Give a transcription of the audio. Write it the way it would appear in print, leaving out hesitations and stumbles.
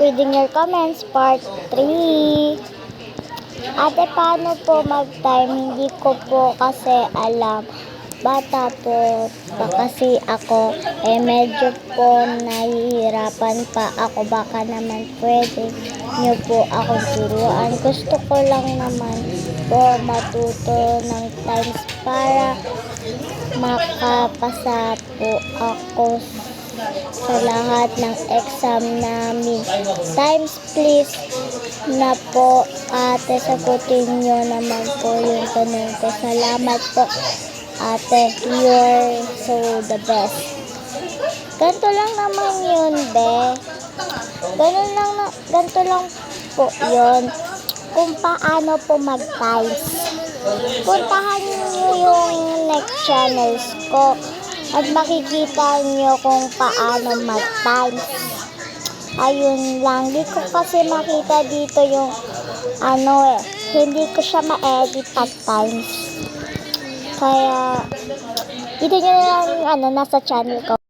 Reading your comments, part 3. Ate, paano po mag-time? Hindi ko po kasi alam. Bata po pa kasi ako. Medyo po nahihirapan pa ako. Baka naman pwede niyo po akong turuan. Gusto ko lang naman po matuto ng times para makapasa po ako sa lahat ng exam namin. Times please na po ate, sagutin nyo naman po yung tanong ko. Salamat po ate, you're so the best. Ganto lang naman yun, be. Ganto lang po yun. Kung paano po mag-times. Puntahan nyo yung next channels ko at makikita nyo kung paano mag-times. Ayun lang. Di ko kasi makita dito yung hindi ko siya ma-edit at times. Kaya dito nyo lang nasa channel ko.